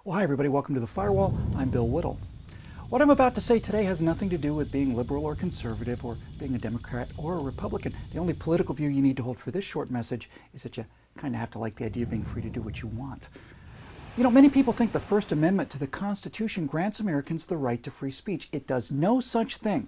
Well, hi everybody, welcome to The Firewall. I'm Bill Whittle. What I'm about to say today has nothing to do with being liberal or conservative or being a Democrat or a Republican. The only political view you need to hold for this short message is that you kind of have to like the idea of being free to do what you want. You know, many people think the First Amendment to the Constitution grants Americans the right to free speech. It does no such thing.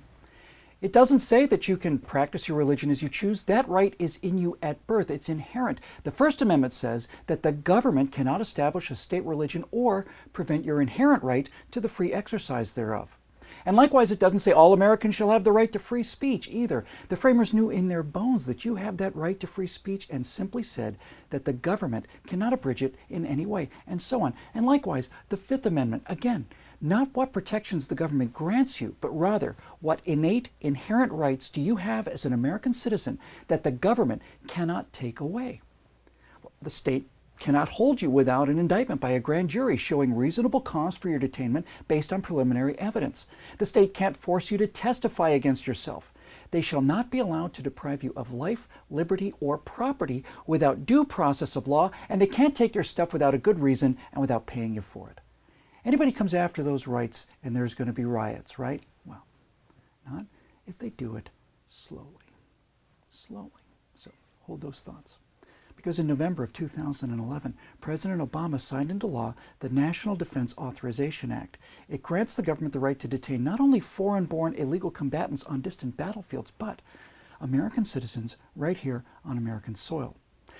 It doesn't say that you can practice your religion as you choose. That right is in you at birth. It's inherent. The First Amendment says that the government cannot establish a state religion or prevent your inherent right to the free exercise thereof. And likewise, it doesn't say all Americans shall have the right to free speech either. The framers knew in their bones that you have that right to free speech and simply said that the government cannot abridge it in any way, and so on. And likewise, the Fifth Amendment, again, not what protections the government grants you, but rather what innate, inherent rights do you have as an American citizen that the government cannot take away. The state cannot hold you without an indictment by a grand jury showing reasonable cause for your detainment based on preliminary evidence. The state can't force you to testify against yourself. They shall not be allowed to deprive you of life, liberty, or property without due process of law, and they can't take your stuff without a good reason and without paying you for it. Anybody comes after those rights and there's going to be riots, right? Well, not if they do it slowly. Slowly. So hold those thoughts. Because in November of 2011, President Obama signed into law the National Defense Authorization Act. It grants the government the right to detain not only foreign-born illegal combatants on distant battlefields, but American citizens right here on American soil.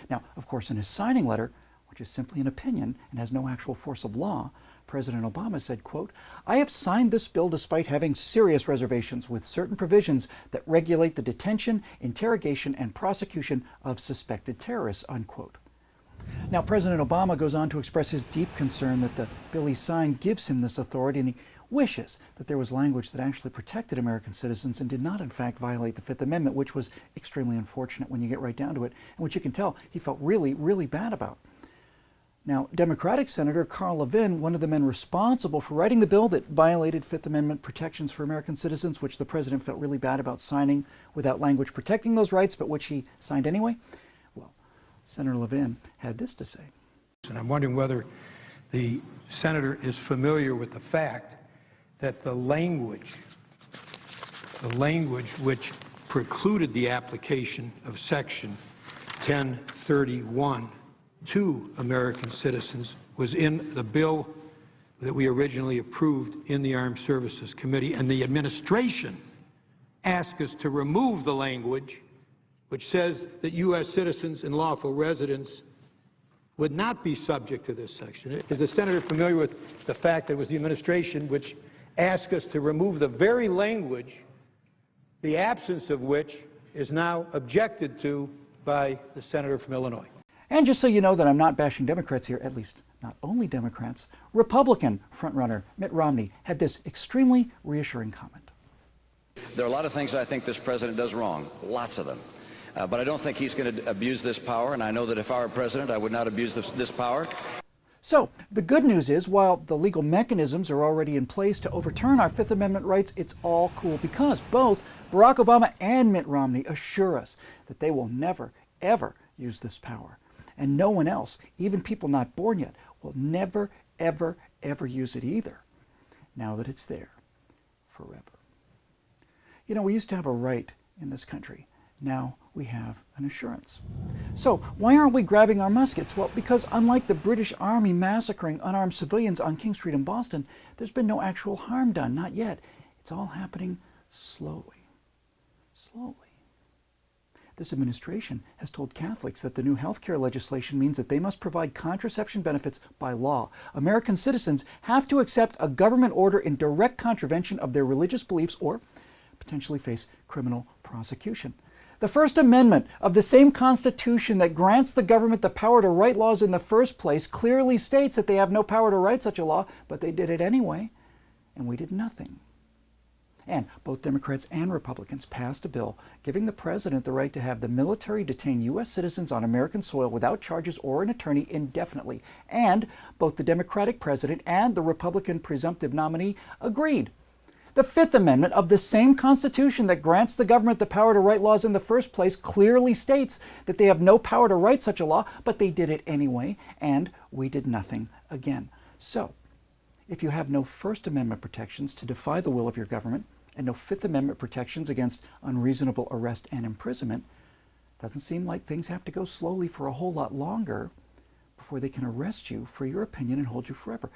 Now, of course, in his signing letter, which is simply an opinion and has no actual force of law, President Obama said, quote, "I have signed this bill despite having serious reservations with certain provisions that regulate the detention, interrogation, and prosecution of suspected terrorists," unquote. Now, President Obama goes on to express his deep concern that the bill he signed gives him this authority, and he wishes that there was language that actually protected American citizens and did not, in fact, violate the Fifth Amendment, which was extremely unfortunate when you get right down to it, and which you can tell he felt really, really bad about. Now, Democratic Senator Carl Levin, one of the men responsible for writing the bill that violated Fifth Amendment protections for American citizens, which the president felt really bad about signing without language protecting those rights, but which he signed anyway, well, Senator Levin had this to say. And I'm wondering whether the senator is familiar with the fact that the language which precluded the application of Section 1031 to American citizens was in the bill that we originally approved in the Armed Services Committee, and the administration asked us to remove the language which says that U.S. citizens and lawful residents would not be subject to this section. Is the senator familiar with the fact that it was the administration which asked us to remove the very language, the absence of which is now objected to by the senator from Illinois? And just so you know that I'm not bashing Democrats here, at least not only Democrats, Republican frontrunner Mitt Romney had this extremely reassuring comment. There are a lot of things I think this president does wrong, lots of them. But I don't think he's going to abuse this power, and I know that if I were president, I would not abuse this power. So, the good news is, while the legal mechanisms are already in place to overturn our Fifth Amendment rights, it's all cool because both Barack Obama and Mitt Romney assure us that they will never, ever use this power. And no one else, even people not born yet, will never, ever, ever use it either, now that it's there forever. You know, we used to have a right in this country. Now we have an assurance. So why aren't we grabbing our muskets? Well, because unlike the British Army massacring unarmed civilians on King Street in Boston, there's been no actual harm done, not yet. It's all happening slowly, slowly. This administration has told Catholics that the new health care legislation means that they must provide contraception benefits by law. American citizens have to accept a government order in direct contravention of their religious beliefs or potentially face criminal prosecution. The First Amendment of the same Constitution that grants the government the power to write laws in the first place clearly states that they have no power to write such a law, but they did it anyway, and we did nothing. And both Democrats and Republicans passed a bill giving the president the right to have the military detain U.S. citizens on American soil without charges or an attorney indefinitely. And both the Democratic president and the Republican presumptive nominee agreed. The Fifth Amendment of the same Constitution that grants the government the power to write laws in the first place clearly states that they have no power to write such a law, but they did it anyway, and we did nothing again. So, if you have no First Amendment protections to defy the will of your government and no Fifth Amendment protections against unreasonable arrest and imprisonment, doesn't seem like things have to go slowly for a whole lot longer before they can arrest you for your opinion and hold you forever.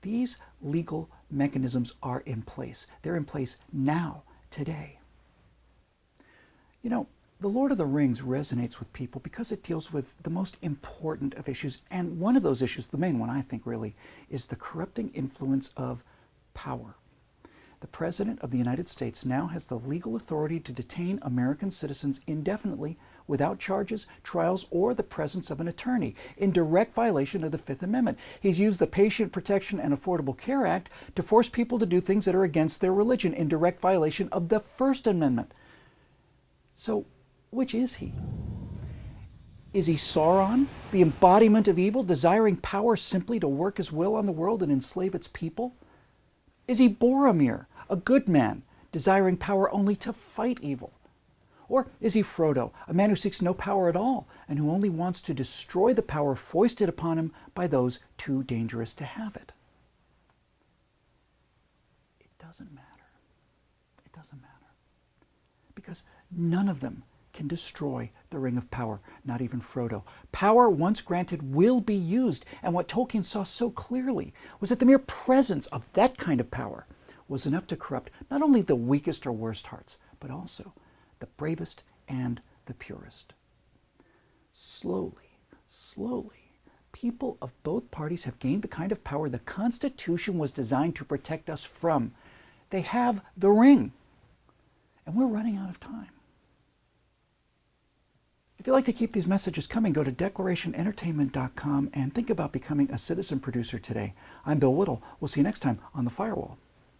These legal mechanisms are in place. They're in place now, today. You know, The Lord of the Rings resonates with people because it deals with the most important of issues. And one of those issues, the main one I think really, is the corrupting influence of power. The President of the United States now has the legal authority to detain American citizens indefinitely without charges, trials, or the presence of an attorney, in direct violation of the Fifth Amendment. He's used the Patient Protection and Affordable Care Act to force people to do things that are against their religion, in direct violation of the First Amendment. So, which is he? Is he Sauron, the embodiment of evil, desiring power simply to work his will on the world and enslave its people? Is he Boromir, a good man, desiring power only to fight evil? Or is he Frodo, a man who seeks no power at all and who only wants to destroy the power foisted upon him by those too dangerous to have it? It doesn't matter. It doesn't matter. Because none of them can destroy the Ring of Power, not even Frodo. Power, once granted, will be used. And what Tolkien saw so clearly was that the mere presence of that kind of power was enough to corrupt not only the weakest or worst hearts, but also the bravest and the purest. Slowly, slowly, people of both parties have gained the kind of power the Constitution was designed to protect us from. They have the ring. And we're running out of time. If you'd like to keep these messages coming, go to declarationentertainment.com and think about becoming a citizen producer today. I'm Bill Whittle. We'll see you next time on The Firewall.